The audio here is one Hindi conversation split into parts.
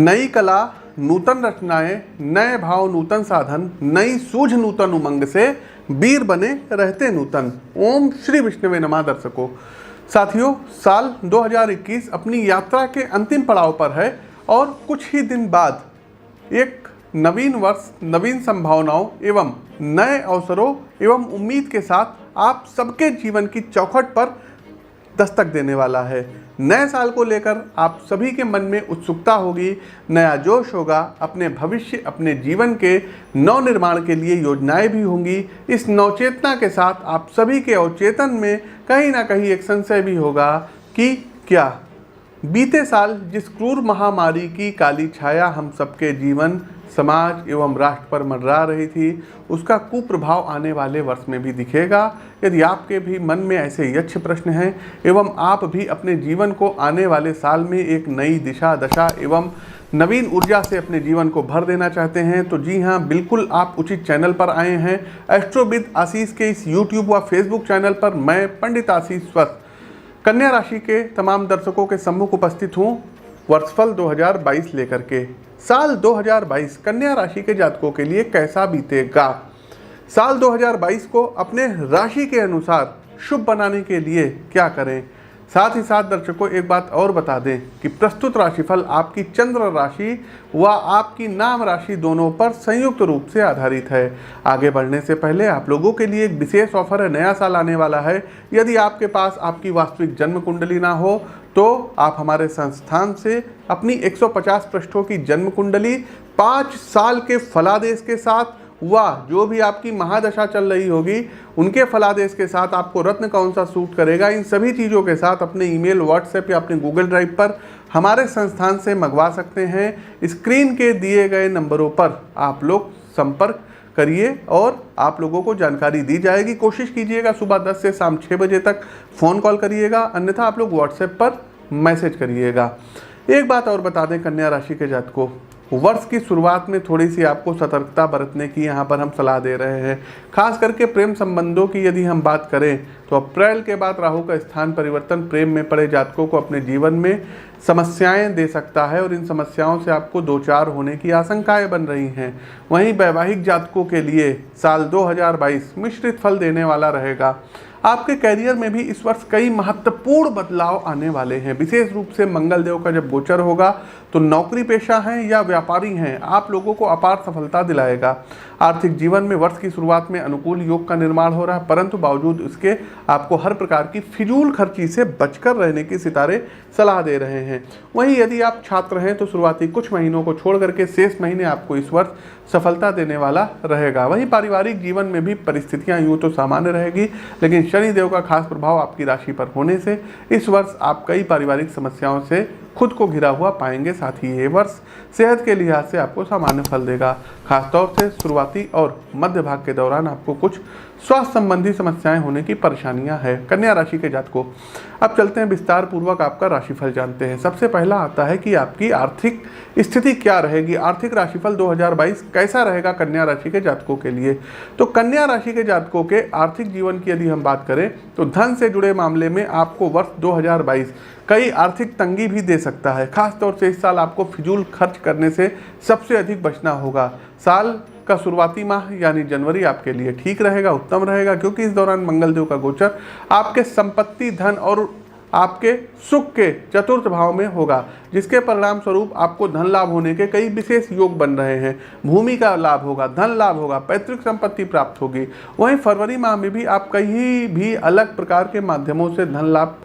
नई कला नूतन रचनाएं, नए भाव नूतन साधन, नई सूझ नूतन उमंग से वीर बने रहते नूतन। ओम श्री विष्णुवे नमः। दर्शकों साथियों, साल 2021 अपनी यात्रा के अंतिम पड़ाव पर है और कुछ ही दिन बाद एक नवीन वर्ष नवीन संभावनाओं एवं नए अवसरों एवं उम्मीद के साथ आप सबके जीवन की चौखट पर दस्तक देने वाला है। नए साल को लेकर आप सभी के मन में उत्सुकता होगी, नया जोश होगा, अपने भविष्य अपने जीवन के नवनिर्माण के लिए योजनाएं भी होंगी। इस नवचेतना के साथ आप सभी के अवचेतन में कहीं ना कहीं एक संशय भी होगा कि क्या बीते साल जिस क्रूर महामारी की काली छाया हम सबके जीवन समाज एवं राष्ट्र पर मंडरा रही थी, उसका कुप्रभाव आने वाले वर्ष में भी दिखेगा। यदि आपके भी मन में ऐसे यक्ष प्रश्न हैं एवं आप भी अपने जीवन को आने वाले साल में एक नई दिशा दशा एवं नवीन ऊर्जा से अपने जीवन को भर देना चाहते हैं, तो जी हाँ, बिल्कुल आप उचित चैनल पर आए हैं। एस्ट्रोविद आशीष के इस यूट्यूब व फेसबुक चैनल पर मैं पंडित आशीष स्वस्थ कन्या राशि के तमाम दर्शकों के सम्मुख उपस्थित हूँ वर्षफल 2022 लेकर के। साल 2022 कन्या राशि के जातकों के लिए कैसा बीतेगा? साल 2022 को अपने राशि के अनुसार शुभ बनाने के लिए क्या करें? साथ ही साथ दर्शकों एक बात और बता दें कि प्रस्तुत राशिफल आपकी चंद्र राशि व आपकी नाम राशि दोनों पर संयुक्त रूप से आधारित है। आगे बढ़ने से पहले आप लोगों के लिए एक विशेष ऑफर है। नया साल आने वाला है। यदि आपके पास आपकी वास्तविक जन्म कुंडली ना हो तो आप हमारे संस्थान से अपनी 150 पृष्ठों की जन्म कुंडली 5 साल के फलादेश के साथ व जो भी आपकी महादशा चल रही होगी उनके फलादेश के साथ आपको रत्न कौन सा सूट करेगा, इन सभी चीज़ों के साथ अपने ईमेल, व्हाट्सएप या अपने गूगल ड्राइव पर हमारे संस्थान से मंगवा सकते हैं। स्क्रीन के दिए गए नंबरों पर आप लोग संपर्क करिए और आप लोगों को जानकारी दी जाएगी। कोशिश कीजिएगा सुबह 10 से शाम 6 बजे तक फ़ोन कॉल करिएगा, अन्यथा आप लोग व्हाट्सएप पर मैसेज करिएगा। एक बात और बता दें कन्या राशि के जातकों, वर्ष की शुरुआत में थोड़ी सी आपको सतर्कता बरतने की यहाँ पर हम सलाह दे रहे हैं। खास करके प्रेम संबंधों की यदि हम बात करें तो अप्रैल के बाद राहु का स्थान परिवर्तन प्रेम में पड़े जातकों को अपने जीवन में समस्याएं दे सकता है और इन समस्याओं से आपको दो चार होने की आशंकाएं बन रही हैं। वहीं वैवाहिक जातकों के लिए साल 2022 मिश्रित फल देने वाला रहेगा। आपके कैरियर में भी इस वर्ष कई महत्वपूर्ण बदलाव आने वाले हैं। विशेष रूप से मंगल देव का जब गोचर होगा तो नौकरी पेशा हैं या व्यापारी हैं, आप लोगों को अपार सफलता दिलाएगा। आर्थिक जीवन में वर्ष की शुरुआत में अनुकूल योग का निर्माण हो रहा है, परंतु बावजूद इसके आपको हर प्रकार की फिजूल खर्ची से बचकर रहने की सितारे सलाह दे रहे हैं। वहीं यदि आप छात्र हैं तो शुरुआती कुछ महीनों को छोड़ करके शेष महीने आपको इस वर्ष सफलता देने वाला रहेगा। वहीं पारिवारिक जीवन में भी परिस्थितियां यूँ तो सामान्य रहेगी, लेकिन शनिदेव का खास प्रभाव आपकी राशि पर होने से इस वर्ष आप कई पारिवारिक समस्याओं से खुद को घिरा हुआ पाएंगे। साथ ही ये वर्ष सेहत के लिहाज से आपको सामान्य फल देगा। खासतौर से शुरुआती और मध्य भाग के दौरान आपको कुछ स्वास्थ्य संबंधी समस्याएं होने की परेशानियां हैं कन्या राशि के जातकों। अब चलते हैं विस्तार पूर्वक आपका राशिफल जानते हैं। सबसे पहला आता है कि आपकी आर्थिक स्थिति क्या रहेगी। आर्थिक राशिफल 2022 कैसा रहेगा कन्या राशि के जातकों के लिए? तो कन्या राशि के जातकों के आर्थिक जीवन की यदि हम बात करें तो धन से जुड़े मामले में आपको वर्ष 2022 कई आर्थिक तंगी भी दे सकता है। खासतौर से इस साल आपको फिजूल खर्च करने से सबसे अधिक बचना होगा। साल का शुरुआती माह यानी जनवरी आपके लिए ठीक रहेगा, उत्तम रहेगा, क्योंकि इस दौरान मंगल देव का गोचर आपके संपत्ति, धन और आपके सुख के चतुर्थ भाव में होगा, जिसके परिणाम स्वरूप आपको धन लाभ होने के कई विशेष योग बन रहे हैं। भूमि का लाभ होगा, धन लाभ होगा, पैतृक संपत्ति प्राप्त होगी। वहीं फरवरी माह में भी आप कहीं भी अलग प्रकार के माध्यमों से धन लाभ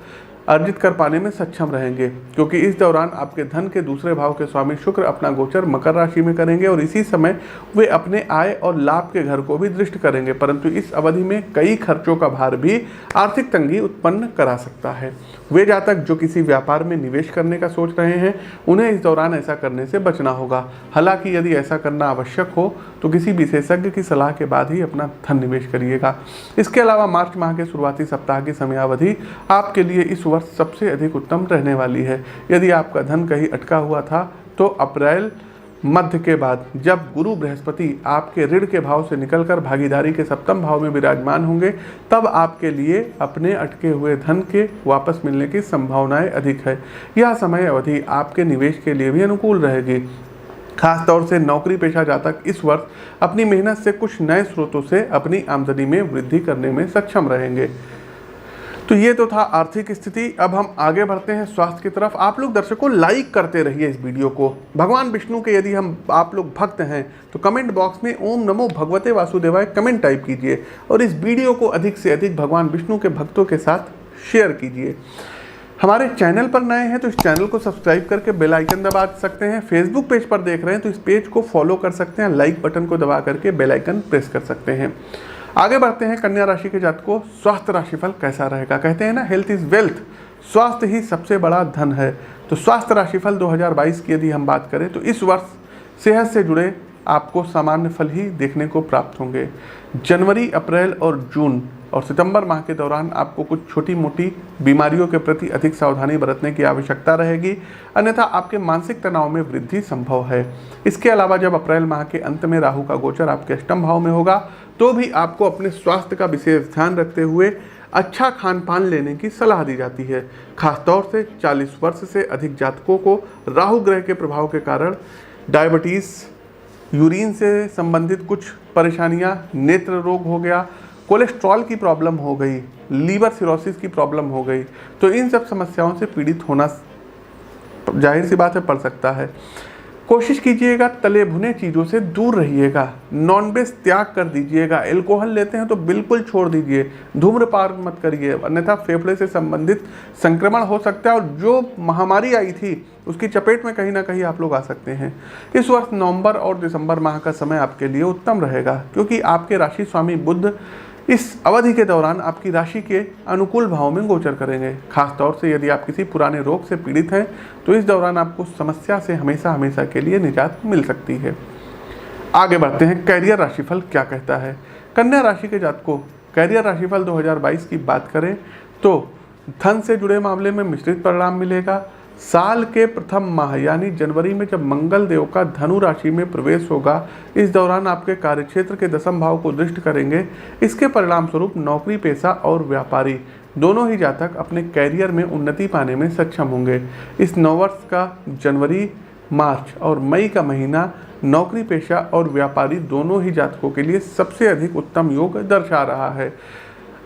अर्जित कर पाने में सक्षम रहेंगे, क्योंकि इस दौरान आपके धन के दूसरे भाव के स्वामी शुक्र अपना गोचर मकर राशि में करेंगे और इसी समय वे अपने आय और लाभ के घर को भी दृष्ट करेंगे। परंतु इस अवधि में कई खर्चों का भार भी आर्थिक तंगी उत्पन्न करा सकता है। वे जातक जो किसी व्यापार में निवेश करने का सोच रहे हैं उन्हें इस दौरान ऐसा करने से बचना होगा। हालांकि यदि ऐसा करना आवश्यक हो तो किसी विशेषज्ञ की सलाह के बाद ही अपना धन निवेश करिएगा। इसके अलावा मार्च माह के शुरुआती सप्ताह की समयावधि आपके लिए इस वर्ष सबसे अधिक उत्तम रहने वाली है। यदि आपका धन कहीं अटका हुआ था तो अप्रैल मध्य के बाद जब गुरु बृहस्पति आपके ऋण के भाव से निकलकर भागीदारी के सप्तम भाव में विराजमान होंगे, तब आपके लिए अपने अटके हुए धन के वापस मिलने की संभावनाएं अधिक है। यह समय अवधि आपके निवेश के लिए भी अनुकूल रहेगी। खास तौर से नौकरी पेशा जातक इस वर्ष अपनी मेहनत से कुछ नए स्रोतों से अपनी आमदनी में वृद्धि करने में सक्षम रहेंगे। तो ये तो था आर्थिक स्थिति। अब हम आगे बढ़ते हैं स्वास्थ्य की तरफ। आप लोग दर्शकों लाइक करते रहिए इस वीडियो को। भगवान विष्णु के यदि आप लोग भक्त हैं तो कमेंट बॉक्स में ओम नमो भगवते वासुदेवाय कमेंट टाइप कीजिए और इस वीडियो को अधिक से अधिक भगवान विष्णु के भक्तों के साथ शेयर कीजिए। हमारे चैनल पर नए हैं तो इस चैनल को सब्सक्राइब करके बेल आइकन दबा सकते हैं। फेसबुक पेज पर देख रहे हैं तो इस पेज को फॉलो कर सकते हैं, लाइक बटन को दबा करके बेल आइकन प्रेस कर सकते हैं। आगे बढ़ते हैं कन्या राशि के जातकों, स्वास्थ्य राशिफल कैसा रहेगा। कहते हैं ना, हेल्थ इज वेल्थ, स्वास्थ्य ही सबसे बड़ा धन है। तो स्वास्थ्य राशिफल 2022 की यदि हम बात करें तो इस वर्ष सेहत से जुड़े आपको सामान्य फल ही देखने को प्राप्त होंगे। जनवरी, अप्रैल और जून और सितंबर माह के दौरान आपको कुछ छोटी मोटी बीमारियों के प्रति अधिक सावधानी बरतने की आवश्यकता रहेगी, अन्यथा आपके मानसिक तनाव में वृद्धि संभव है। इसके अलावा जब अप्रैल माह के अंत में राहु का गोचर आपके अष्टम भाव में होगा तो भी आपको अपने स्वास्थ्य का विशेष ध्यान रखते हुए अच्छा खान पान लेने की सलाह दी जाती है। खासतौर से 40 वर्ष से अधिक जातकों को राहु ग्रह के प्रभाव के कारण डायबिटीज़, यूरिन से संबंधित कुछ परेशानियां, नेत्र रोग हो गया, कोलेस्ट्रॉल की प्रॉब्लम हो गई, लीवर सिरोसिस की प्रॉब्लम हो गई, तो इन सब समस्याओं से पीड़ित होना जाहिर सी बात है पड़ सकता है। कोशिश कीजिएगा तले भुने चीज़ों से दूर रहिएगा, नॉनवेज त्याग कर दीजिएगा, एल्कोहल लेते हैं तो बिल्कुल छोड़ दीजिए, धूम्रपान मत करिए, अन्यथा फेफड़े से संबंधित संक्रमण हो सकता है और जो महामारी आई थी उसकी चपेट में कहीं ना कहीं आप लोग आ सकते हैं। इस वर्ष नवंबर और दिसंबर माह का समय आपके लिए उत्तम रहेगा क्योंकि आपके राशि स्वामी बुध इस अवधि के दौरान आपकी राशि के अनुकूल भाव में गोचर करेंगे। खासतौर से यदि आप किसी पुराने रोग से पीड़ित हैं तो इस दौरान आपको समस्या से हमेशा हमेशा के लिए निजात मिल सकती है। आगे बढ़ते हैं, कैरियर राशिफल क्या कहता है। कन्या राशि के जातकों, कैरियर राशिफल 2022 की बात करें तो धन से जुड़े मामले में मिश्रित परिणाम मिलेगा। साल के प्रथम माह यानी जनवरी में जब मंगल देव का धनु राशि में प्रवेश होगा, इस दौरान आपके कार्यक्षेत्र के दशम भाव को दृष्ट करेंगे। इसके परिणाम स्वरूप नौकरी पेशा और व्यापारी दोनों ही जातक अपने कैरियर में उन्नति पाने में सक्षम होंगे। इस नववर्ष का जनवरी, मार्च और मई का महीना नौकरी पेशा और व्यापारी दोनों ही जातकों के लिए सबसे अधिक उत्तम योग दर्शा रहा है।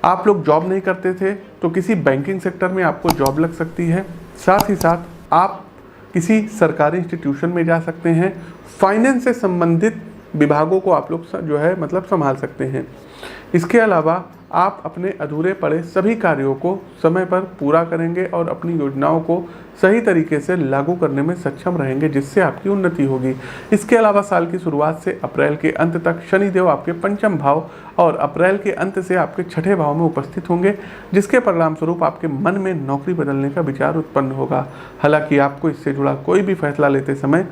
आप लोग जॉब नहीं करते थे तो किसी बैंकिंग सेक्टर में आपको जॉब लग सकती है। साथ ही साथ आप किसी सरकारी इंस्टीट्यूशन में जा सकते हैं। फाइनेंस से संबंधित विभागों को आप लोग जो है मतलब संभाल सकते हैं। इसके अलावा आप अपने अधूरे पड़े सभी कार्यों को समय पर पूरा करेंगे और अपनी योजनाओं को सही तरीके से लागू करने में सक्षम रहेंगे, जिससे आपकी उन्नति होगी। इसके अलावा साल की शुरुआत से अप्रैल के अंत तक शनिदेव आपके पंचम भाव और अप्रैल के अंत से आपके छठे भाव में उपस्थित होंगे, जिसके परिणाम स्वरूप आपके मन में नौकरी बदलने का विचार उत्पन्न होगा। हालांकि आपको इससे जुड़ा कोई भी फैसला लेते समय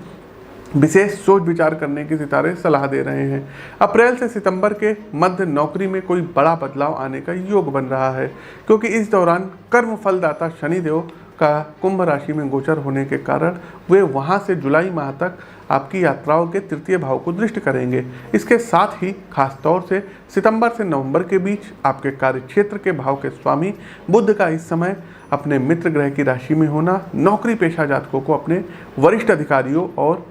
विशेष सोच विचार करने की सितारे सलाह दे रहे हैं। अप्रैल से सितंबर के मध्य नौकरी में कोई बड़ा बदलाव आने का योग बन रहा है क्योंकि इस दौरान कर्म फलदाता शनिदेव का कुंभ राशि में गोचर होने के कारण वे वहां से जुलाई माह तक आपकी यात्राओं के तृतीय भाव को दृष्ट करेंगे। इसके साथ ही खासतौर से सितंबर से नवंबर के बीच आपके कार्यक्षेत्र के भाव के स्वामी बुध का इस समय अपने मित्र ग्रह की राशि में होना नौकरी पेशा जातकों को अपने वरिष्ठ अधिकारियों और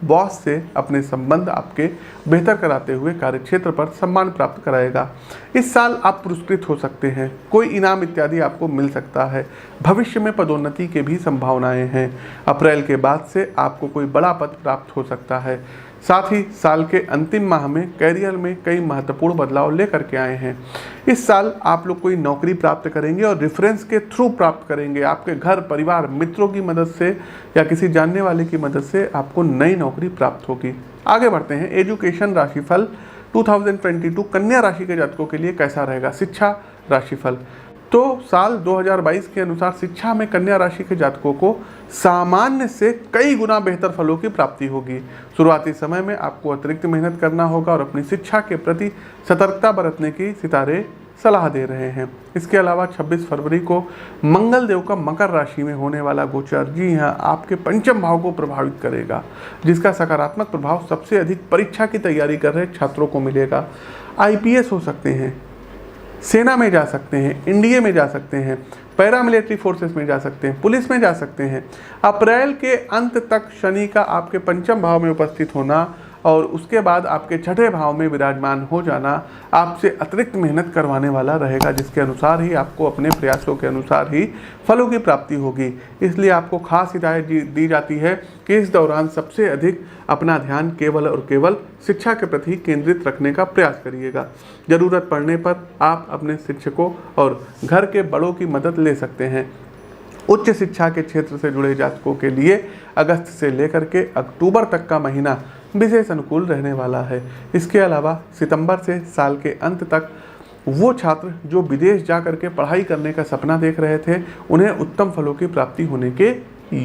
बॉस से अपने संबंध आपके बेहतर कराते हुए कार्यक्षेत्र पर सम्मान प्राप्त कराएगा। इस साल आप पुरस्कृत हो सकते हैं, कोई इनाम इत्यादि आपको मिल सकता है। भविष्य में पदोन्नति के भी संभावनाएं हैं। अप्रैल के बाद से आपको कोई बड़ा पद प्राप्त हो सकता है। साथ ही साल के अंतिम माह में कैरियर में कई महत्वपूर्ण बदलाव लेकर के आए हैं। इस साल आप लोग कोई नौकरी प्राप्त करेंगे और रेफरेंस के थ्रू प्राप्त करेंगे। आपके घर परिवार मित्रों की मदद से या किसी जानने वाले की मदद से आपको नई नौकरी प्राप्त होगी। आगे बढ़ते हैं, एजुकेशन राशिफल 2022 कन्या राशि के जातकों के लिए कैसा रहेगा। शिक्षा राशिफल तो साल 2022 के अनुसार शिक्षा में कन्या राशि के जातकों को सामान्य से कई गुना बेहतर फलों की प्राप्ति होगी। शुरुआती समय में आपको अतिरिक्त मेहनत करना होगा और अपनी शिक्षा के प्रति सतर्कता बरतने की सितारे सलाह दे रहे हैं। इसके अलावा 26 फरवरी को मंगल देव का मकर राशि में होने वाला गोचर, जी हाँ, आपके पंचम भाव को प्रभावित करेगा, जिसका सकारात्मक प्रभाव सबसे अधिक परीक्षा की तैयारी कर रहे छात्रों को मिलेगा। IPS हो सकते हैं, सेना में जा सकते हैं, NDA में जा सकते हैं, पैरामिलिट्री फोर्सेस में जा सकते हैं, पुलिस में जा सकते हैं। अप्रैल के अंत तक शनि का आपके पंचम भाव में उपस्थित होना और उसके बाद आपके छठे भाव में विराजमान हो जाना आपसे अतिरिक्त मेहनत करवाने वाला रहेगा, जिसके अनुसार ही आपको अपने प्रयासों के अनुसार ही फलों की प्राप्ति होगी। इसलिए आपको खास हिदायत दी जाती है कि इस दौरान सबसे अधिक अपना ध्यान केवल और केवल शिक्षा के प्रति केंद्रित रखने का प्रयास करिएगा। ज़रूरत पड़ने पर आप अपने शिक्षकों और घर के बड़ों की मदद ले सकते हैं। उच्च शिक्षा के क्षेत्र से जुड़े जातकों के लिए अगस्त से लेकर के अक्टूबर तक का महीना विशेष अनुकूल रहने वाला है। इसके अलावा सितंबर से साल के अंत तक वो छात्र जो विदेश जा करके पढ़ाई करने का सपना देख रहे थे, उन्हें उत्तम फलों की प्राप्ति होने के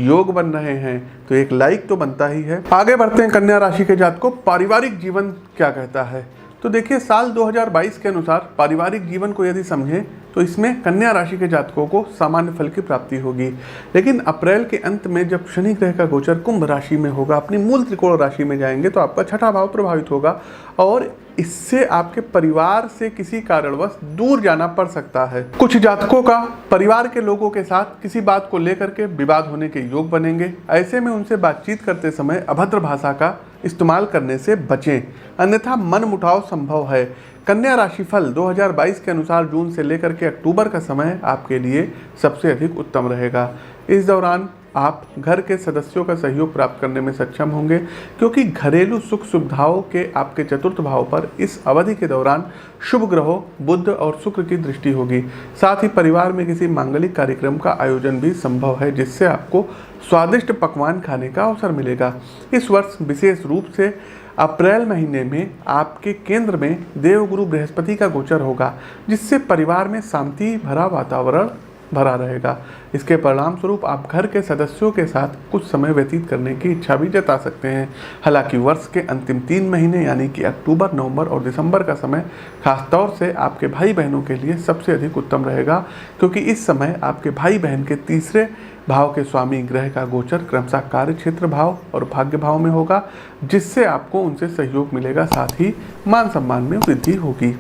योग बन रहे हैं। तो एक लाइक तो बनता ही है। आगे बढ़ते हैं कन्या राशि के जातकों, पारिवारिक जीवन क्या कहता है। तो देखिए, साल 2022 के अनुसार पारिवारिक जीवन को यदि समझें तो इसमें कन्या राशि के जातकों को सामान्य फल की प्राप्ति होगी। लेकिन अप्रैल के अंत में जब शनि ग्रह का गोचर कुंभ राशि में होगा, अपनी मूल त्रिकोण राशि में जाएंगे, तो आपका छठा भाव प्रभावित होगा और इससे आपके परिवार से किसी कारणवश दूर जाना पड़ सकता है। कुछ जातकों का परिवार के लोगों के साथ किसी बात को लेकर के विवाद होने के योग बनेंगे। ऐसे में उनसे बातचीत करते समय अभद्र भाषा का इस्तेमाल करने से बचें, अन्यथा मनमुटाव संभव है। कन्या राशि फल 2022 के अनुसार जून से लेकर के अक्टूबर का समय आपके लिए सबसे अधिक उत्तम रहेगा। इस दौरान आप घर के सदस्यों का सहयोग प्राप्त करने में सक्षम होंगे, क्योंकि घरेलू सुख सुविधाओं के आपके चतुर्थ भाव पर इस अवधि के दौरान शुभ ग्रहों बुध और शुक्र की दृष्टि होगी। साथ ही परिवार में किसी मांगलिक कार्यक्रम का आयोजन भी संभव है, जिससे आपको स्वादिष्ट पकवान खाने का अवसर मिलेगा। इस वर्ष विशेष रूप से अप्रैल महीने में आपके केंद्र में देवगुरु बृहस्पति का गोचर होगा, जिससे परिवार में शांति भरा वातावरण भरा रहेगा। इसके परिणाम स्वरूप आप घर के सदस्यों के साथ कुछ समय व्यतीत करने की इच्छा भी जता सकते हैं। हालांकि वर्ष के अंतिम 3 महीने यानी कि अक्टूबर, नवंबर और दिसंबर का समय खासतौर से आपके भाई बहनों के लिए सबसे अधिक उत्तम रहेगा, क्योंकि इस समय आपके भाई बहन के तीसरे भाव के स्वामी ग्रह का गोचर क्रमशः कार्य क्षेत्र भाव और भाग्य भाव में होगा, जिससे आपको उनसे सहयोग मिलेगा, साथ ही मान सम्मान में वृद्धि होगी।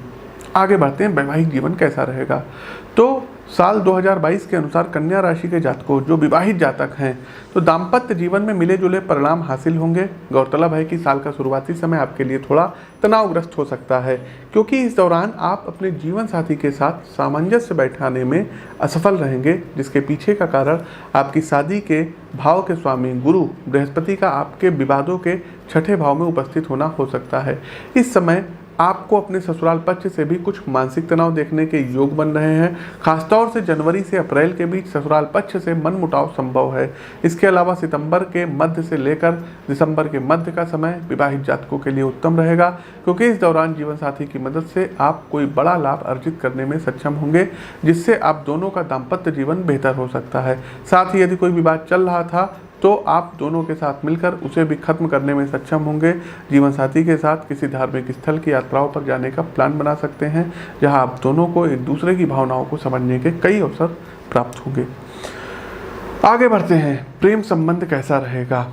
आगे बढ़ते हैं, वैवाहिक जीवन कैसा रहेगा। तो साल 2022 के अनुसार कन्या राशि के जातकों जो विवाहित जातक हैं, तो दाम्पत्य जीवन में मिले जुले परिणाम हासिल होंगे। गौरतलब है कि साल का शुरुआती समय आपके लिए थोड़ा तनावग्रस्त हो सकता है, क्योंकि इस दौरान आप अपने जीवन साथी के साथ सामंजस्य बैठाने में असफल रहेंगे, जिसके पीछे का कारण आपकी शादी के भाव के स्वामी गुरु बृहस्पति का आपके विवादों के छठे भाव में उपस्थित होना हो सकता है। इस समय आपको अपने ससुराल पक्ष से भी कुछ मानसिक तनाव देखने के योग बन रहे हैं। खासतौर से जनवरी से अप्रैल के बीच ससुराल पक्ष से मनमुटाव संभव है। इसके अलावा सितंबर के मध्य से लेकर दिसंबर के मध्य का समय विवाहित जातकों के लिए उत्तम रहेगा, क्योंकि इस दौरान जीवन साथी की मदद से आप कोई बड़ा लाभ अर्जित करने में सक्षम होंगे, जिससे आप दोनों का दाम्पत्य जीवन बेहतर हो सकता है। साथ ही यदि कोई विवाद चल रहा था तो आप दोनों के साथ मिलकर उसे भी खत्म करने में सक्षम होंगे। जीवन साथी के साथ किसी धार्मिक स्थल की यात्राओं पर जाने का प्लान बना सकते हैं, जहां आप दोनों को एक दूसरे की भावनाओं को समझने के कई अवसर प्राप्त होंगे। आगे बढ़ते हैं, प्रेम संबंध कैसा रहेगा।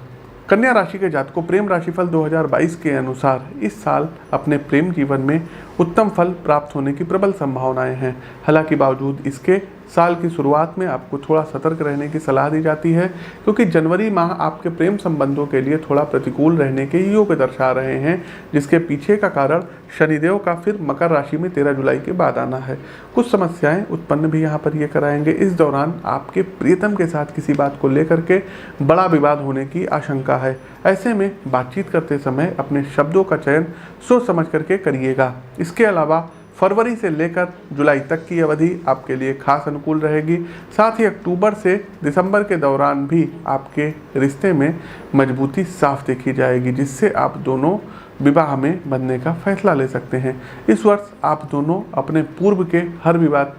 कन्या राशि के जातकों प्रेम राशिफल 2022 के अनुसार इस साल अपने प्रेम जीवन में उत्तम फल प्राप्त होने की प्रबल संभावनाएं हैं। हालांकि बावजूद इसके साल की शुरुआत में आपको थोड़ा सतर्क रहने की सलाह दी जाती है, क्योंकि जनवरी माह आपके प्रेम संबंधों के लिए थोड़ा प्रतिकूल रहने के योग दर्शा रहे हैं, जिसके पीछे का कारण शनिदेव का फिर मकर राशि में 13 जुलाई के बाद आना है। कुछ समस्याएं उत्पन्न भी यहाँ पर ये कराएंगे। इस दौरान आपके प्रियतम के साथ किसी बात को लेकर के बड़ा विवाद होने की आशंका है। ऐसे में बातचीत करते समय अपने शब्दों का चयन सोच समझ करके करिएगा। इसके अलावा फरवरी से लेकर जुलाई तक की अवधि आपके लिए खास अनुकूल रहेगी। साथ ही अक्टूबर से दिसंबर के दौरान भी आपके रिश्ते में मजबूती साफ देखी जाएगी, जिससे आप दोनों विवाह में बंधने का फैसला ले सकते हैं। इस वर्ष आप दोनों अपने पूर्व के हर विवाद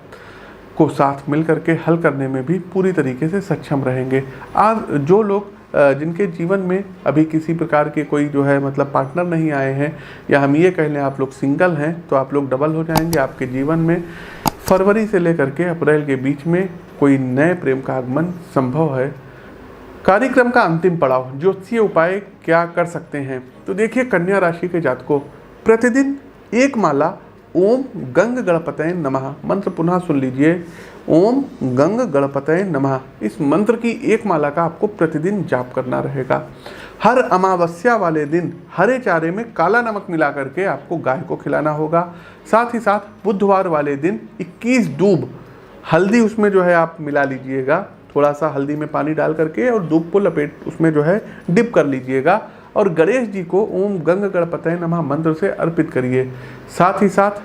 को साथ मिलकर के हल करने में भी पूरी तरीके से सक्षम रहेंगे। आज जो लोग जिनके जीवन में अभी किसी प्रकार के कोई जो है मतलब पार्टनर नहीं आए हैं, या हम ये कह लें आप लोग सिंगल हैं, तो आप लोग डबल हो जाएंगे। आपके जीवन में फरवरी से लेकर के अप्रैल के बीच में कोई नए प्रेम का आगमन संभव है। कार्यक्रम का अंतिम पड़ाव, ज्योतिषीय उपाय क्या कर सकते हैं? तो देखिए, कन्या राशि के जातकों, प्रतिदिन एक माला ओम गंग गणपतये नमः मंत्र पुनः सुन लीजिए। ओम गंग गणपतये नमः, इस मंत्र की एक माला का आपको प्रतिदिन जाप करना रहेगा। हर अमावस्या वाले दिन हरे चारे में काला नमक मिला करके आपको गाय को खिलाना होगा। साथ ही साथ बुधवार वाले दिन 21 दूब हल्दी उसमें जो है आप मिला लीजिएगा, थोड़ा सा हल्दी में पानी डाल करके और दूब को लपेट उसमें जो है डिप कर लीजिएगा और गणेश जी को ओम गंग गणपतये नमः मंत्र से अर्पित करिए। साथ ही साथ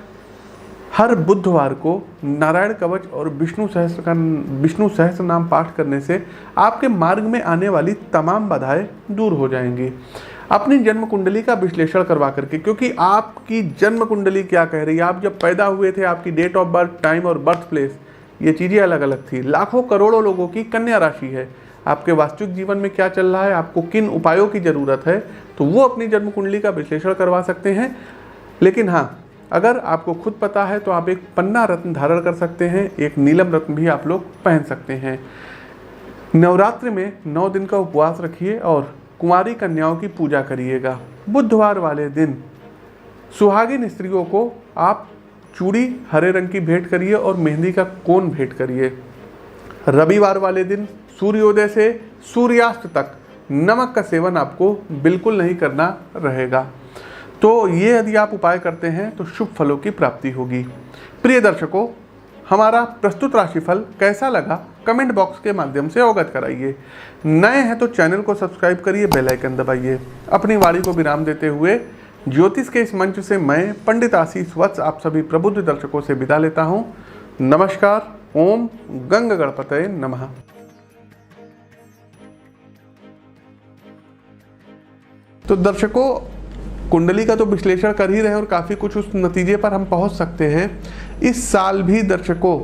हर बुधवार को नारायण कवच और विष्णु सहस्त्र नाम पाठ करने से आपके मार्ग में आने वाली तमाम बाधाएं दूर हो जाएंगी। अपनी जन्म कुंडली का विश्लेषण करवा करके, क्योंकि आपकी जन्म कुंडली क्या कह रही है, आप जब पैदा हुए थे आपकी डेट ऑफ बर्थ, टाइम और बर्थ प्लेस, ये चीज़ें अलग अलग थी। लाखों करोड़ों लोगों की कन्या राशि है। आपके वास्तविक जीवन में क्या चल रहा है, आपको किन उपायों की ज़रूरत है, तो वो अपनी जन्म कुंडली का विश्लेषण करवा सकते हैं। लेकिन हाँ, अगर आपको खुद पता है तो आप एक पन्ना रत्न धारण कर सकते हैं, एक नीलम रत्न भी आप लोग पहन सकते हैं। नवरात्रि में 9 दिन का उपवास रखिए और कुंवारी कन्याओं की पूजा करिएगा। बुधवार वाले दिन सुहागिन स्त्रियों को आप चूड़ी हरे रंग की भेंट करिए और मेहंदी का कोन भेंट करिए। रविवार वाले दिन सूर्योदय से सूर्यास्त तक नमक का सेवन आपको बिल्कुल नहीं करना रहेगा। तो ये यदि आप उपाय करते हैं तो शुभ फलों की प्राप्ति होगी। प्रिय दर्शकों, हमारा प्रस्तुत राशिफल कैसा लगा कमेंट बॉक्स के माध्यम से अवगत कराइए। नए हैं तो चैनल को सब्सक्राइब करिए, बेल आइकन दबाइए। अपनी वाणी को विराम देते हुए ज्योतिष के इस मंच से मैं पंडित आशीष वत्स आप सभी प्रबुद्ध दर्शकों से विदा लेता हूँ। नमस्कार। ओम गंग गणपतये नमः। तो दर्शकों, कुंडली का तो विश्लेषण कर ही रहे हैं और काफ़ी कुछ उस नतीजे पर हम पहुंच सकते हैं। इस साल भी दर्शकों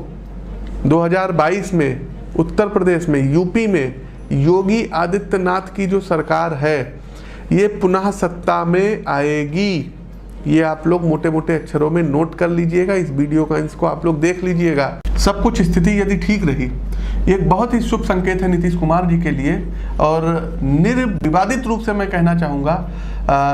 2022 में उत्तर प्रदेश में, यूपी में योगी आदित्यनाथ की जो सरकार है ये पुनः सत्ता में आएगी। ये आप लोग मोटे मोटे अक्षरों में नोट कर लीजिएगा। इस वीडियो का इसको आप लोग देख लीजिएगा। सब कुछ स्थिति यदि ठीक रही, एक बहुत ही शुभ संकेत है नीतीश कुमार जी के लिए। और निर्विवादित रूप से मैं कहना चाहूँगा,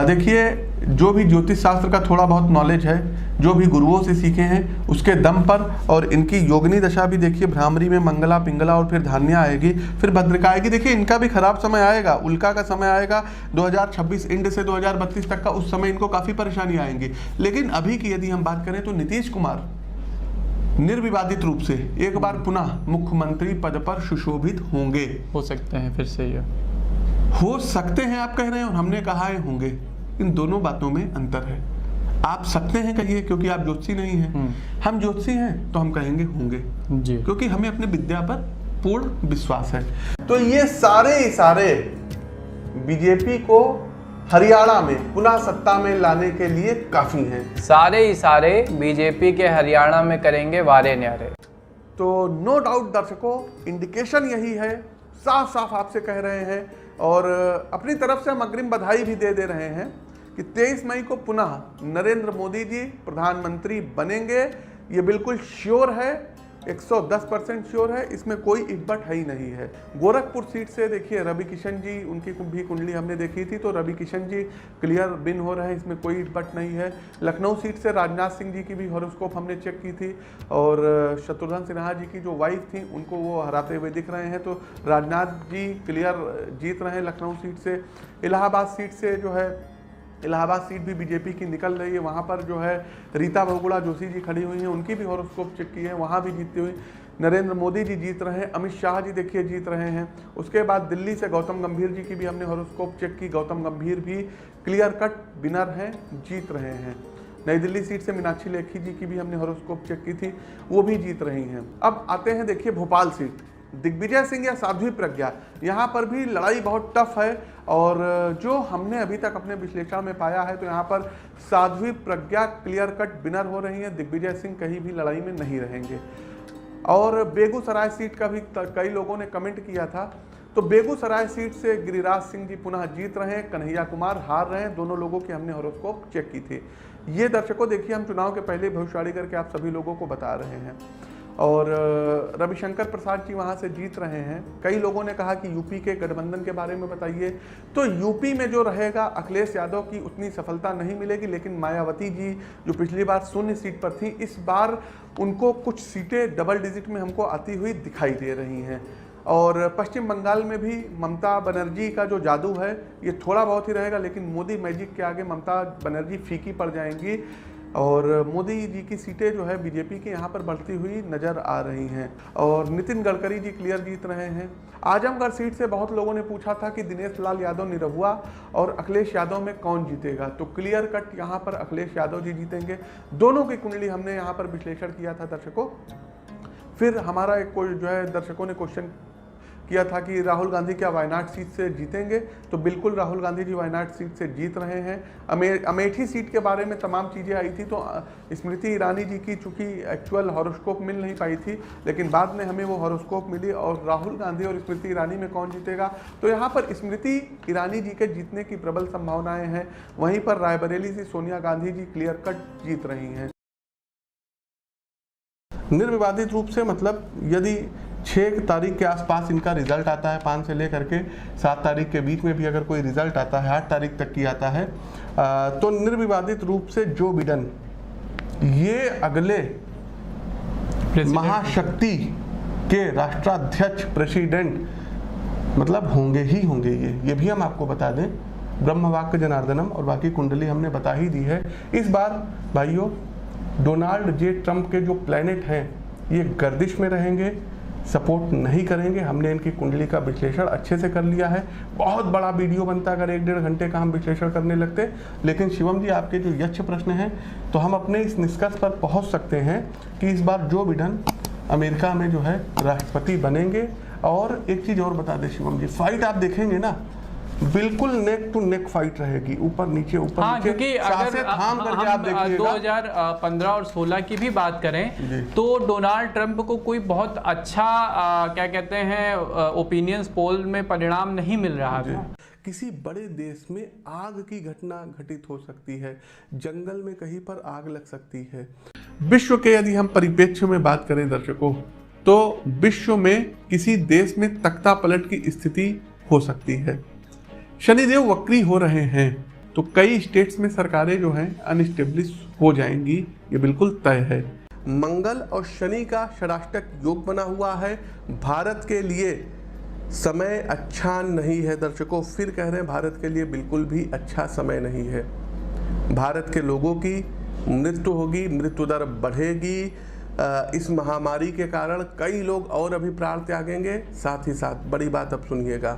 देखिए, जो भी ज्योतिष शास्त्र का थोड़ा बहुत नॉलेज है, जो भी गुरुओं से सीखे हैं उसके दम पर, और इनकी योगिनी दशा भी देखिए, भ्रामरी में मंगला पिंगला और फिर धान्या आएगी, फिर भद्रिका आएगी। देखिए, इनका भी खराब समय आएगा, उल्का का समय आएगा 2026 एंड से 2032 तक का। उस समय इनको काफ़ी परेशानी आएंगी। लेकिन अभी की यदि हम बात करें तो नीतीश कुमार निर्विवादित रूप से एक बार पुनः मुख्यमंत्री पद पर सुशोभित होंगे। हो सकते हैं, फिर से ये हो सकते हैं आप कह रहे हैं और हमने कहा है होंगे। इन दोनों बातों में अंतर है। आप सकते हैं कहिए क्योंकि आप ज्योतिषी नहीं हैं, हम ज्योतिषी हैं तो हम कहेंगे होंगे जी, क्योंकि हमें अपने विद्या पर पूर्ण विश्वास है। तो ये सारे बीजेपी को हरियाणा में पुनः सत्ता में लाने के लिए काफी हैं। सारे बीजेपी के हरियाणा में करेंगे वारे न्यारे। तो नो डाउट दर्शकों, इंडिकेशन यही है, साफ साफ आपसे कह रहे हैं और अपनी तरफ से हम अग्रिम बधाई भी दे रहे हैं कि 23 मई को पुनः नरेंद्र मोदी जी प्रधानमंत्री बनेंगे। ये बिल्कुल श्योर है, 110% श्योर है, इसमें कोई इब्बट है ही नहीं है। गोरखपुर सीट से देखिए रवि किशन जी, उनकी भी कुंडली हमने देखी थी, तो रवि किशन जी क्लियर विन हो रहे हैं, इसमें कोई इब्बट नहीं है। लखनऊ सीट से राजनाथ सिंह जी की भी हॉरोस्कोप हमने चेक की थी और शत्रुघ्न सिन्हा जी की जो वाइफ थी उनको वो हराते हुए दिख रहे हैं, तो राजनाथ जी क्लियर जीत रहे हैं लखनऊ सीट से। इलाहाबाद सीट से जो है, इलाहाबाद सीट भी बीजेपी की निकल रही है, वहाँ पर जो है रीता बहुगुणा जोशी जी खड़ी हुई हैं, उनकी भी हॉरोस्कोप चेक की है, वहाँ भी जीतती हुई नरेंद्र मोदी जी जीत रहे हैं, अमित शाह जी देखिए जीत रहे हैं। उसके बाद दिल्ली से गौतम गंभीर जी की भी हमने हॉरोस्कोप चेक की, गौतम गंभीर भी क्लियर कट विनर हैं, जीत रहे हैं। नई दिल्ली सीट से मीनाक्षी लेखी जी की भी हमने हॉरोस्कोप चेक की थी, वो भी जीत रही हैं। अब आते हैं देखिए भोपाल सीट, दिग्विजय सिंह या साध्वी प्रज्ञा, यहाँ पर भी लड़ाई बहुत टफ है और जो हमने अभी तक अपने विश्लेषण में पाया है तो यहाँ पर Sadhvi Pragya clear cut winner हो रही है, दिग्विजय सिंह कहीं भी लड़ाई में नहीं रहेंगे। और बेगूसराय सीट का भी कई लोगों ने कमेंट किया था, तो बेगूसराय सीट से गिरिराज सिंह जी पुनः जीत रहे हैं, कन्हैया कुमार हार रहे हैं। दोनों लोगों की हमने हॉरोस्कोप चेक की थी। ये दर्शकों देखिए, हम चुनाव के पहले भविष्यवाणी करके आप सभी लोगों को बता रहे हैं। और रविशंकर प्रसाद जी वहाँ से जीत रहे हैं। कई लोगों ने कहा कि यूपी के गठबंधन के बारे में बताइए, तो यूपी में जो रहेगा अखिलेश यादव की उतनी सफलता नहीं मिलेगी, लेकिन मायावती जी जो पिछली बार 0 सीट पर थी, इस बार उनको कुछ सीटें डबल डिजिट में हमको आती हुई दिखाई दे रही हैं। और पश्चिम बंगाल में भी ममता बनर्जी का जो जादू है ये थोड़ा बहुत ही रहेगा, लेकिन मोदी मैजिक के आगे ममता बनर्जी फीकी पड़ जाएंगी और मोदी जी की सीटें जो है बीजेपी के यहाँ पर बढ़ती हुई नज़र आ रही हैं। और नितिन गडकरी जी क्लियर जीत रहे हैं। आजमगढ़ सीट से बहुत लोगों ने पूछा था कि दिनेश लाल यादव निरहुआ और अखिलेश यादव में कौन जीतेगा, तो क्लियर कट यहाँ पर अखिलेश यादव जी जीतेंगे। दोनों की कुंडली हमने यहाँ पर विश्लेषण किया था दर्शकों। फिर हमारा एक कोई जो है दर्शकों ने क्वेश्चन किया था कि राहुल गांधी क्या वायनाड सीट से जीतेंगे, तो बिल्कुल राहुल गांधी जी वायनाड सीट से जीत रहे हैं। अमेठी सीट के बारे में तमाम चीज़ें आई थी, तो स्मृति ईरानी जी की चूंकि एक्चुअल हॉरोस्कोप मिल नहीं पाई थी, लेकिन बाद में हमें वो हॉरोस्कोप मिली। और राहुल गांधी और स्मृति ईरानी में कौन जीतेगा, तो यहाँ पर स्मृति ईरानी जी के जीतने की प्रबल संभावनाएं हैं। वहीं पर रायबरेली से सोनिया गांधी जी क्लियर कट जीत रही हैं निर्विवादित रूप से। मतलब यदि 6 तारीख के आसपास इनका रिजल्ट आता है, 5 से लेकर के 7 तारीख के बीच में भी अगर कोई रिजल्ट आता है, 8 तारीख तक की आता है, तो निर्विवादित रूप से जो बिडेन ये अगले महाशक्ति के राष्ट्राध्यक्ष प्रेसिडेंट मतलब होंगे ही होंगे। ये भी हम आपको बता दें, ब्रह्मवाक्य जनार्दनम और बाकी कुंडली हमने बता ही दी है। इस बार भाइयों डोनाल्ड जे ट्रंप के जो प्लैनेट हैं ये गर्दिश में रहेंगे, सपोर्ट नहीं करेंगे। हमने इनकी कुंडली का विश्लेषण अच्छे से कर लिया है। बहुत बड़ा वीडियो बनता अगर 1-1.5 घंटे का हम विश्लेषण करने लगते, लेकिन शिवम जी आपके जो यक्ष प्रश्न हैं, तो हम अपने इस निष्कर्ष पर पहुंच सकते हैं कि इस बार जो बिडेन अमेरिका में जो है राष्ट्रपति बनेंगे। और एक चीज़ और बता दें शिवम जी, फाइट आप देखेंगे ना बिल्कुल नेक टू नेक फाइट रहेगी, ऊपर नीचे ऊपर नीचे, क्योंकि अगर थाम करके आप हम देखिएगा 2015 और 16 की भी बात करें तो डोनाल्ड ट्रंप को कोई बहुत अच्छा क्या कहते हैं ओपिनियंस पोल में परिणाम नहीं मिल रहा था। किसी बड़े देश में आग की घटना घटित हो सकती है, जंगल में कहीं पर आग लग सकती है। विश्व के यदि हम परिप्रेक्ष्य में बात करें दर्शकों, तो विश्व में किसी देश में तख्ता पलट की स्थिति हो सकती है। शनिदेव वक्री हो रहे हैं, तो कई स्टेट्स में सरकारें जो हैं अनस्टेब्लिश हो जाएंगी, ये बिल्कुल तय है। मंगल और शनि का षडाष्टक योग बना हुआ है। भारत के लिए समय अच्छा नहीं है दर्शकों, फिर कह रहे हैं भारत के लिए बिल्कुल भी अच्छा समय नहीं है। भारत के लोगों की मृत्यु होगी, मृत्यु दर बढ़ेगी। इस महामारी के कारण कई लोग और अभी प्राण त्यागेंगे। साथ ही साथ बड़ी बात अब सुनिएगा,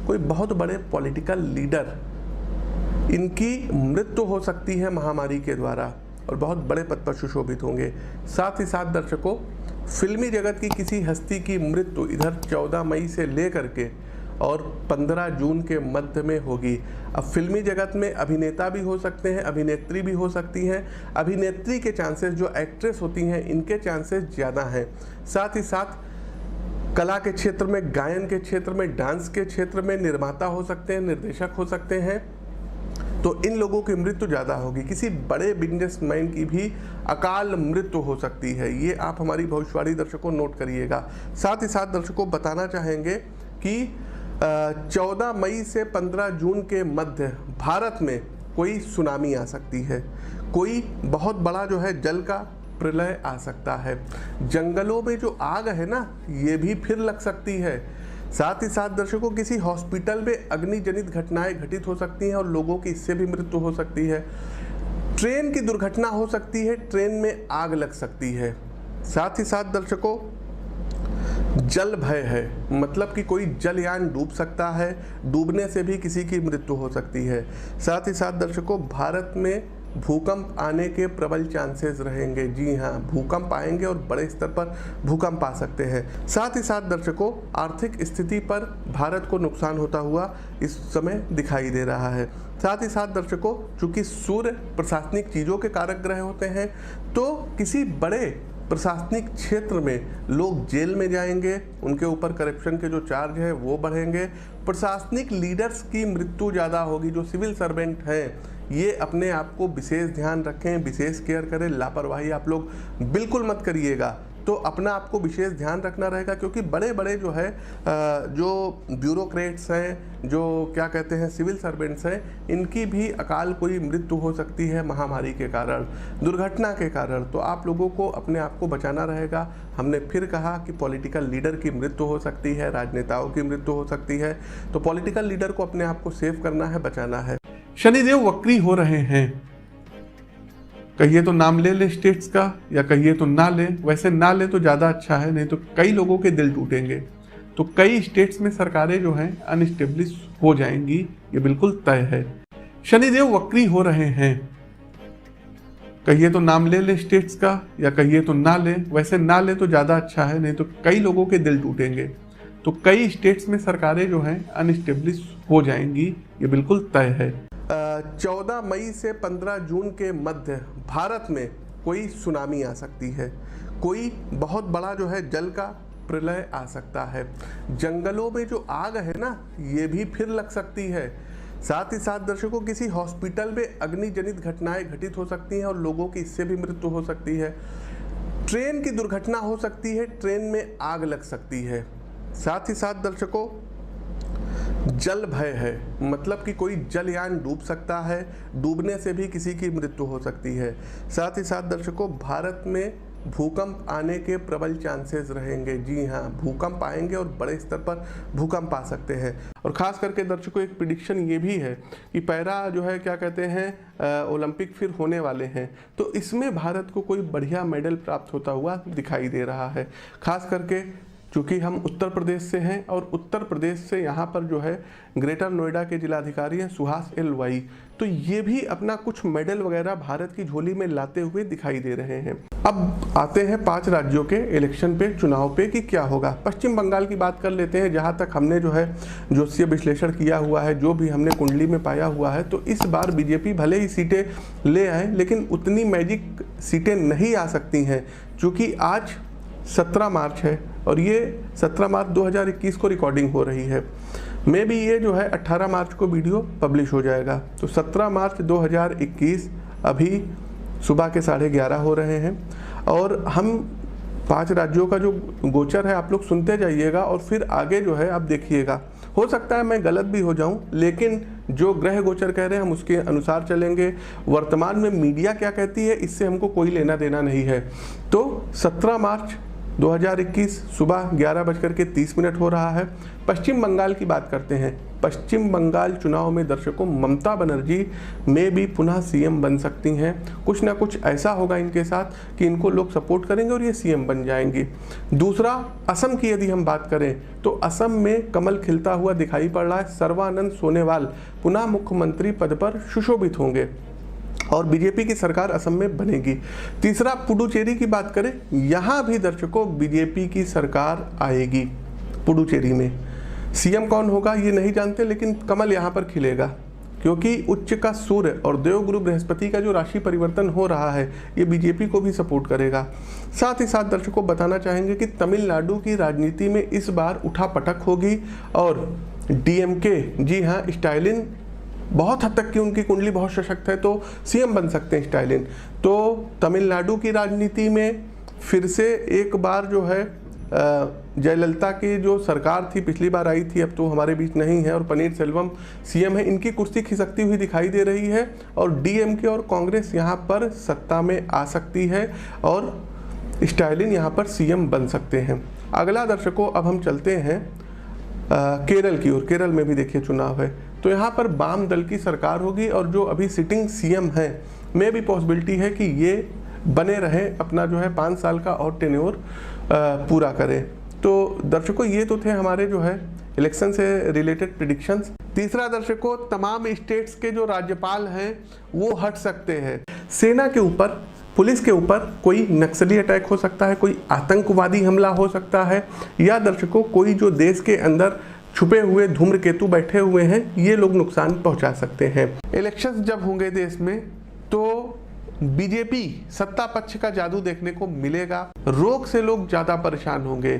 कोई बहुत बड़े पॉलिटिकल लीडर इनकी मृत्यु हो सकती है महामारी के द्वारा और बहुत बड़े पद पर सुशोभित होंगे। साथ ही साथ दर्शकों फिल्मी जगत की किसी हस्ती की मृत्यु इधर 14 मई से लेकर के और 15 जून के मध्य में होगी। अब फिल्मी जगत में अभिनेता भी हो सकते हैं, अभिनेत्री भी हो सकती हैं। अभिनेत्री के चांसेस, जो एक्ट्रेस होती हैं, इनके चांसेस ज़्यादा हैं। साथ ही साथ कला के क्षेत्र में, गायन के क्षेत्र में, डांस के क्षेत्र में निर्माता हो सकते हैं, निर्देशक हो सकते हैं, तो इन लोगों की मृत्यु ज़्यादा होगी। किसी बड़े बिजनेसमैन की भी अकाल मृत्यु हो सकती है। ये आप हमारी भविष्यवाणी दर्शकों नोट करिएगा। साथ ही साथ दर्शकों बताना चाहेंगे कि 14 मई से 15 जून के मध्य भारत में कोई सुनामी आ सकती है, कोई बहुत बड़ा जो है जल का प्रलय आ सकता है। जंगलों में जो आग है ना, ये भी फिर लग सकती है। साथ ही साथ दर्शकों किसी हॉस्पिटल में अग्निजनित घटनाएं घटित हो सकती हैं और लोगों की इससे भी मृत्यु हो सकती है। ट्रेन की दुर्घटना हो सकती है, ट्रेन में आग लग सकती है। साथ ही साथ दर्शकों जल भय है, मतलब कि कोई जलयान डूब सकता है, डूबने से भी किसी की मृत्यु हो सकती है। साथ ही साथ दर्शकों भारत में भूकंप आने के प्रबल चांसेस रहेंगे। जी हाँ, भूकंप आएंगे और बड़े स्तर पर भूकंप आ सकते हैं। साथ ही साथ दर्शकों आर्थिक स्थिति पर भारत को नुकसान होता हुआ इस समय दिखाई दे रहा है। साथ ही साथ दर्शकों चूंकि सूर्य प्रशासनिक चीज़ों के कारक ग्रह होते हैं, तो किसी बड़े प्रशासनिक क्षेत्र में लोग जेल में जाएंगे, उनके ऊपर करप्शन के जो चार्ज है वो बढ़ेंगे। प्रशासनिक लीडर्स की मृत्यु ज़्यादा होगी। जो सिविल सर्वेंट हैं ये अपने आप को विशेष ध्यान रखें, विशेष केयर करें। लापरवाही आप लोग बिल्कुल मत करिएगा। तो अपना आपको विशेष ध्यान रखना रहेगा, क्योंकि बड़े बड़े जो है जो ब्यूरोक्रेट्स हैं, जो क्या कहते हैं सिविल सर्वेंट्स हैं, इनकी भी अकाल कोई मृत्यु हो सकती है महामारी के कारण, दुर्घटना के कारण। तो आप लोगों को अपने आप को बचाना रहेगा। हमने फिर कहा कि पॉलिटिकल लीडर की मृत्यु हो सकती है, राजनेताओं की मृत्यु हो सकती है। तो पॉलिटिकल लीडर को अपने आप को सेव करना है, बचाना है। शनिदेव वक्री हो रहे हैं। कहिए तो नाम ले ले स्टेट्स का, या कहिए तो ना ले। वैसे ना ले तो ज़्यादा अच्छा है, नहीं तो कई लोगों के दिल टूटेंगे। तो कई स्टेट्स में सरकारें जो हैं अनस्टेब्लिश हो जाएंगी, ये बिल्कुल तय है। शनिदेव वक्री हो रहे हैं। कहिए तो नाम ले ले स्टेट्स का, या कहिए तो ना ले। वैसे ना ले तो ज़्यादा अच्छा है, नहीं तो कई लोगों के दिल टूटेंगे। तो कई स्टेट्स में सरकारें जो हैं अनस्टेब्लिश हो जाएंगी, ये बिल्कुल तय है। 14 मई से 15 जून के मध्य भारत में कोई सुनामी आ सकती है, कोई बहुत बड़ा जो है जल का प्रलय आ सकता है। जंगलों में जो आग है ना, ये भी फिर लग सकती है। साथ ही साथ दर्शकों, किसी हॉस्पिटल में अग्निजनित घटनाएं घटित हो सकती हैं और लोगों की इससे भी मृत्यु हो सकती है। ट्रेन की दुर्घटना हो सकती है, ट्रेन में आग लग सकती है। साथ ही साथ दर्शकों, जल भय है, मतलब कि कोई जलयान डूब सकता है, डूबने से भी किसी की मृत्यु हो सकती है। साथ ही साथ दर्शकों, भारत में भूकंप आने के प्रबल चांसेस रहेंगे। जी हाँ, भूकंप आएंगे और बड़े स्तर पर भूकंप आ सकते हैं। और ख़ास करके दर्शकों, एक प्रिडिक्शन ये भी है कि पैरा जो है क्या कहते हैं ओलंपिक फिर होने वाले हैं, तो इसमें भारत को कोई बढ़िया मेडल प्राप्त होता हुआ दिखाई दे रहा है। खास करके चूँकि हम उत्तर प्रदेश से हैं, और उत्तर प्रदेश से यहाँ पर जो है ग्रेटर नोएडा के जिलाधिकारी हैं सुहास एल वाई, तो ये भी अपना कुछ मेडल वगैरह भारत की झोली में लाते हुए दिखाई दे रहे हैं। अब आते हैं 5 राज्यों के इलेक्शन पे, चुनाव पे कि क्या होगा। पश्चिम बंगाल की बात कर लेते हैं, जहाँ तक हमने जो है ज्योतिषीय विश्लेषण किया हुआ है, जो भी हमने कुंडली में पाया हुआ है, तो इस बार बीजेपी भले ही सीटें ले आए, लेकिन उतनी मैजिक सीटें नहीं आ सकती हैं, चूँकि आज 17 मार्च है और ये 17 मार्च 2021 को रिकॉर्डिंग हो रही है। मे भी ये जो है 18 मार्च को वीडियो पब्लिश हो जाएगा। तो 17 मार्च 2021 अभी सुबह के 11:30 हो रहे हैं, और हम 5 राज्यों का जो गोचर है आप लोग सुनते जाइएगा, और फिर आगे जो है आप देखिएगा। हो सकता है मैं गलत भी हो जाऊं, लेकिन जो ग्रह गोचर कह रहे हैं हम उसके अनुसार चलेंगे। वर्तमान में मीडिया क्या कहती है इससे हमको कोई लेना देना नहीं है। तो 17 मार्च 2021 सुबह 11:30 हो रहा है। पश्चिम बंगाल की बात करते हैं। पश्चिम बंगाल चुनाव में दर्शकों, ममता बनर्जी में भी पुनः सीएम बन सकती हैं। कुछ ना कुछ ऐसा होगा इनके साथ कि इनको लोग सपोर्ट करेंगे और ये सीएम बन जाएंगी। दूसरा, असम की यदि हम बात करें तो असम में कमल खिलता हुआ दिखाई पड़ रहा है। सर्बानंद सोनोवाल पुनः मुख्यमंत्री पद पर सुशोभित होंगे और बीजेपी की सरकार असम में बनेगी। तीसरा, पुडुचेरी की बात करें, यहाँ भी दर्शकों बीजेपी की सरकार आएगी। पुडुचेरी में सीएम कौन होगा ये नहीं जानते, लेकिन कमल यहाँ पर खिलेगा, क्योंकि उच्च का सूर्य और देवगुरु बृहस्पति का जो राशि परिवर्तन हो रहा है ये बीजेपी को भी सपोर्ट करेगा। साथ ही साथ दर्शकों बताना चाहेंगे कि तमिलनाडु की राजनीति में इस बार उठापटक होगी और डीएमके, जी हाँ, स्टालिन बहुत हद तक की उनकी कुंडली बहुत सशक्त है, तो सीएम बन सकते हैं स्टालिन। तो तमिलनाडु की राजनीति में फिर से एक बार जो है जयललिता की जो सरकार थी, पिछली बार आई थी, अब तो हमारे बीच नहीं है, और पनीर सेल्वम सीएम है, इनकी कुर्सी खिसकती हुई दिखाई दे रही है। और डीएमके और कांग्रेस यहाँ पर सत्ता में आ सकती है और स्टालिन यहाँ पर सीएम बन सकते हैं। अगला दर्शकों, अब हम चलते हैं केरल की ओर। केरल में भी देखिए चुनाव है, तो यहाँ पर वाम दल की सरकार होगी और जो अभी सिटिंग सीएम है में भी पॉसिबिलिटी है कि ये बने रहें, अपना जो है 5 साल का और टेन्योर पूरा करें। तो दर्शकों, ये तो थे हमारे जो है इलेक्शन से रिलेटेड प्रेडिक्शंस। तीसरा दर्शकों, तमाम स्टेट्स के जो राज्यपाल हैं वो हट सकते हैं। सेना के ऊपर, पुलिस के ऊपर कोई नक्सली अटैक हो सकता है, कोई आतंकवादी हमला हो सकता है, या दर्शकों कोई जो देश के अंदर छुपे हुए धूम्रकेतु बैठे हुए हैं ये लोग नुकसान पहुंचा सकते हैं। इलेक्शंस जब होंगे देश में तो बीजेपी सत्ता पक्ष का जादू देखने को मिलेगा। रोग से लोग ज्यादा परेशान होंगे।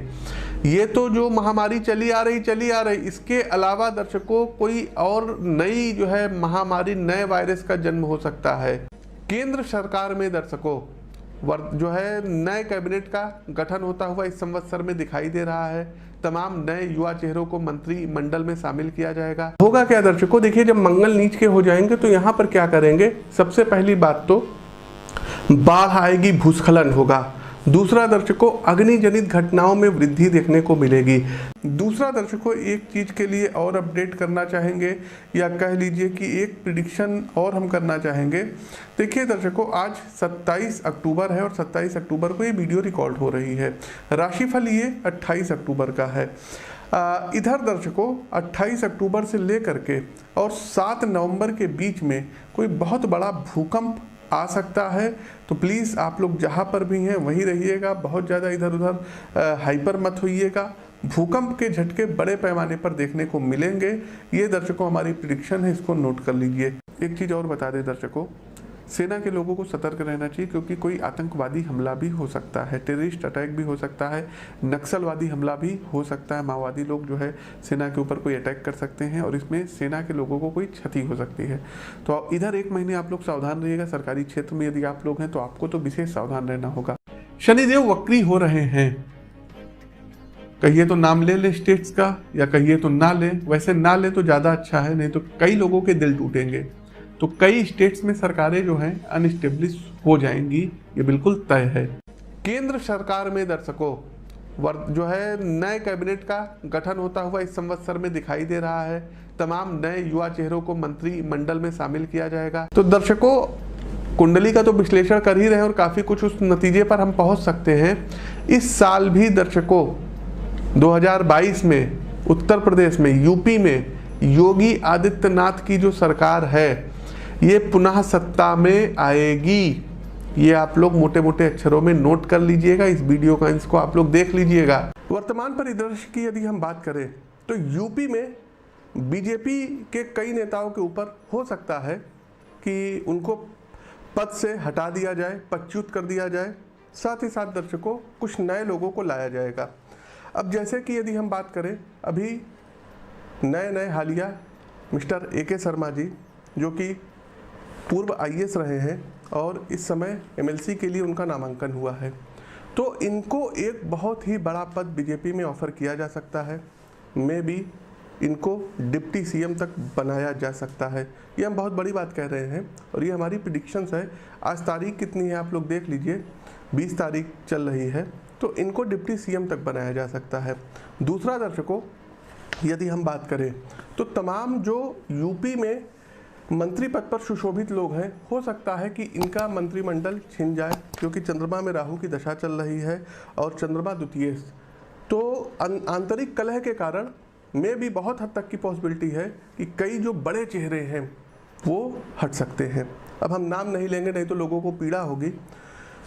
ये तो जो महामारी चली आ रही, इसके अलावा दर्शकों कोई और नई जो है महामारी, नए वायरस का जन्म हो सकता है। केंद्र सरकार में दर्शकों जो है नए कैबिनेट का गठन होता हुआ इस संवत्सर में दिखाई दे रहा है। तमाम नए युवा चेहरों को मंत्रिमंडल में शामिल किया जाएगा। होगा क्या दर्शकों, देखिए जब मंगल नीच के हो जाएंगे तो यहाँ पर क्या करेंगे, सबसे पहली बात तो बाढ़ आएगी, भूस्खलन होगा। दूसरा दर्शकों अग्निजनित घटनाओं में वृद्धि देखने को मिलेगी। दूसरा दर्शकों एक चीज के लिए और अपडेट करना चाहेंगे, या कह लीजिए कि एक प्रिडिक्शन और हम करना चाहेंगे। देखिए दर्शकों आज 27 अक्टूबर है और 27 अक्टूबर को ये वीडियो रिकॉर्ड हो रही है। राशिफल ये 28 अक्टूबर का है। इधर दर्शकों 28 अक्टूबर से लेकर के और 7 नवंबर के बीच में कोई बहुत बड़ा भूकंप आ सकता है। तो प्लीज़ आप लोग जहाँ पर भी हैं वहीं रहिएगा, बहुत ज़्यादा इधर उधर हाइपर मत होइएगा। भूकंप के झटके बड़े पैमाने पर देखने को मिलेंगे। ये दर्शकों हमारी प्रिडिक्शन है, इसको नोट कर लीजिए। एक चीज़ और बता दें दर्शकों, सेना के लोगों को सतर्क रहना चाहिए क्योंकि कोई आतंकवादी हमला भी हो सकता है, टेररिस्ट अटैक भी हो सकता है, नक्सलवादी हमला भी हो सकता है। माओवादी लोग जो है सेना के ऊपर कोई अटैक कर सकते हैं और इसमें सेना के लोगों को कोई क्षति हो सकती है। तो इधर 1 महीने आप लोग सावधान रहिएगा। सरकारी क्षेत्र में यदि आप लोग हैं तो आपको तो विशेष सावधान रहना होगा। शनिदेव वक्री हो रहे हैं, कहिए तो नाम ले स्टेट्स का या कहिए तो ना ले। वैसे ना ले तो ज़्यादा अच्छा है, नहीं तो कई लोगों के दिल टूटेंगे। तो कई स्टेट्स में सरकारें जो हैं अनस्टेब्लिश हो जाएंगी, ये बिल्कुल तय है। केंद्र सरकार में दर्शकों जो है नए कैबिनेट का गठन होता हुआ इस संवत्सर में दिखाई दे रहा है। तमाम नए युवा चेहरों को मंत्रिमंडल में शामिल किया जाएगा। तो दर्शकों कुंडली का तो विश्लेषण कर ही रहे हैं और काफ़ी कुछ उस नतीजे पर हम पहुंच सकते हैं। इस साल भी दर्शकों 2022 में उत्तर प्रदेश में, यूपी में योगी आदित्यनाथ की जो सरकार है ये पुनः सत्ता में आएगी। ये आप लोग मोटे मोटे अक्षरों में नोट कर लीजिएगा। इस वीडियो का इसको आप लोग देख लीजिएगा। वर्तमान परिदृश्य की यदि हम बात करें तो यूपी में बीजेपी के कई नेताओं के ऊपर हो सकता है कि उनको पद से हटा दिया जाए, पदच्युत कर दिया जाए। साथ ही साथ दर्शकों कुछ नए लोगों को लाया जाएगा। अब जैसे कि यदि हम बात करें, अभी नए हालिया मिस्टर AK शर्मा जी जो कि पूर्व IAS रहे हैं और इस समय MLC के लिए उनका नामांकन हुआ है, तो इनको एक बहुत ही बड़ा पद बीजेपी में ऑफर किया जा सकता है। मे बी इनको डिप्टी CM तक बनाया जा सकता है। ये हम बहुत बड़ी बात कह रहे हैं और ये हमारी प्रिडिक्शंस है। आज तारीख कितनी है आप लोग देख लीजिए, 20 तारीख चल रही है, तो इनको डिप्टी CM तक बनाया जा सकता है। दूसरा दर्शकों यदि हम बात करें तो तमाम जो यूपी में मंत्री पद पर सुशोभित लोग हैं, हो सकता है कि इनका मंत्रिमंडल छिन जाए क्योंकि चंद्रमा में राहु की दशा चल रही है और चंद्रमा द्वितीय, तो आंतरिक कलह के कारण में भी बहुत हद तक की पॉसिबिलिटी है कि कई जो बड़े चेहरे हैं वो हट सकते हैं। अब हम नाम नहीं लेंगे, नहीं तो लोगों को पीड़ा होगी।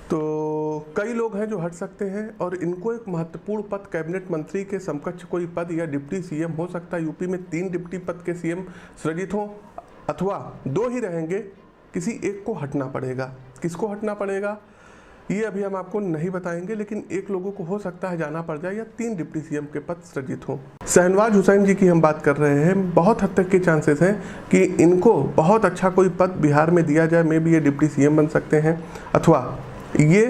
तो कई लोग हैं जो हट सकते हैं और इनको एक महत्वपूर्ण पद, कैबिनेट मंत्री के समकक्ष कोई पद या डिप्टी CM हो सकता है। यूपी में 3 डिप्टी पद के CM सृजित हों अथवा 2 ही रहेंगे, किसी एक को हटना पड़ेगा। किसको हटना पड़ेगा ये अभी हम आपको नहीं बताएंगे, लेकिन एक लोगों को हो सकता है जाना पड़ जाए या 3 डिप्टी CM के पद सृजित हों। शहनवाज हुसैन जी की हम बात कर रहे हैं, बहुत हद तक के चांसेस हैं कि इनको बहुत अच्छा कोई पद बिहार में दिया जाए। में भी ये डिप्टी CM बन सकते हैं अथवा ये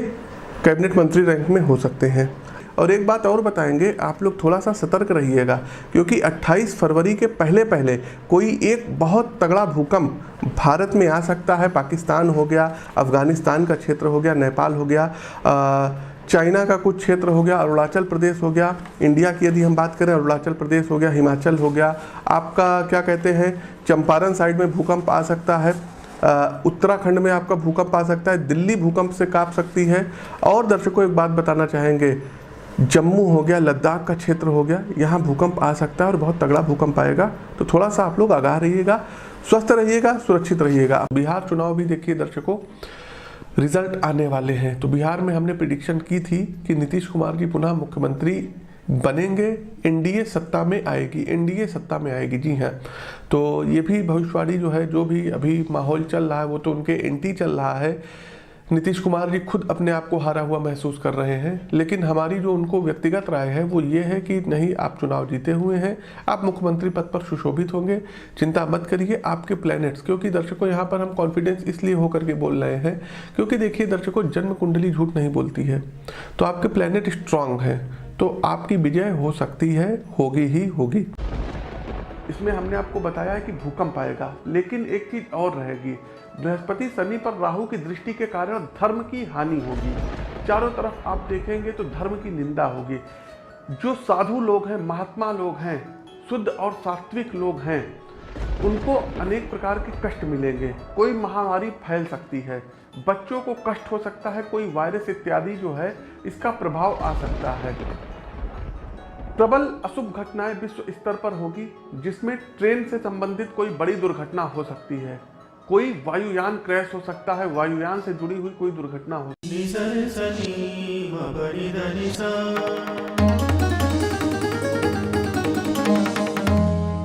कैबिनेट मंत्री रैंक में हो सकते हैं। और एक बात और बताएंगे, आप लोग थोड़ा सा सतर्क रहिएगा क्योंकि 28 फरवरी के पहले कोई एक बहुत तगड़ा भूकंप भारत में आ सकता है। पाकिस्तान हो गया, अफगानिस्तान का क्षेत्र हो गया, नेपाल हो गया, चाइना का कुछ क्षेत्र हो गया, अरुणाचल प्रदेश हो गया। इंडिया की यदि हम बात करें, अरुणाचल प्रदेश हो गया, हिमाचल हो गया, आपका क्या कहते हैं चंपारण साइड में भूकंप आ सकता है, उत्तराखंड में आपका भूकंप आ सकता है, दिल्ली भूकंप से कांप सकती है। और दर्शकों एक बात बताना चाहेंगे, जम्मू हो गया, लद्दाख का क्षेत्र हो गया, यहाँ भूकंप आ सकता है और बहुत तगड़ा भूकंप आएगा। तो थोड़ा सा आप लोग आगाह रहिएगा, स्वस्थ रहिएगा, सुरक्षित रहिएगा। बिहार चुनाव भी देखिए दर्शकों, रिजल्ट आने वाले हैं। तो बिहार में हमने प्रिडिक्शन की थी कि नीतीश कुमार जी पुनः मुख्यमंत्री बनेंगे, NDA सत्ता में आएगी, NDA सत्ता में आएगी। जी हाँ, तो ये भी भविष्यवाणी जो है, जो भी अभी माहौल चल रहा है वो तो उनके एंटी चल रहा है। नीतीश कुमार जी खुद अपने आप को हारा हुआ महसूस कर रहे हैं, लेकिन हमारी जो उनको व्यक्तिगत राय है वो ये है कि नहीं, आप चुनाव जीते हुए हैं, आप मुख्यमंत्री पद पर सुशोभित होंगे, चिंता मत करिए। आपके प्लैनेट्स, क्योंकि दर्शकों यहाँ पर हम कॉन्फिडेंस इसलिए होकर के बोल रहे हैं क्योंकि देखिए दर्शकों, जन्म कुंडली झूठ नहीं बोलती है, तो आपके प्लैनेट स्ट्रांग है, तो आपकी विजय हो सकती है, होगी ही होगी। इसमें हमने आपको बताया है कि भूकंप आएगा, लेकिन एक चीज और रहेगी, बृहस्पति शनि पर राहु की दृष्टि के कारण धर्म की हानि होगी। चारों तरफ आप देखेंगे तो धर्म की निंदा होगी। जो साधु लोग हैं, महात्मा लोग हैं, शुद्ध और सात्विक लोग हैं, उनको अनेक प्रकार के कष्ट मिलेंगे। कोई महामारी फैल सकती है, बच्चों को कष्ट हो सकता है, कोई वायरस इत्यादि जो है इसका प्रभाव आ सकता है। प्रबल अशुभ घटनाएं विश्व स्तर पर होगी, जिसमें ट्रेन से संबंधित कोई बड़ी दुर्घटना हो सकती है, कोई वायुयान क्रैश हो सकता है, वायुयान से जुड़ी हुई कोई दुर्घटना हो।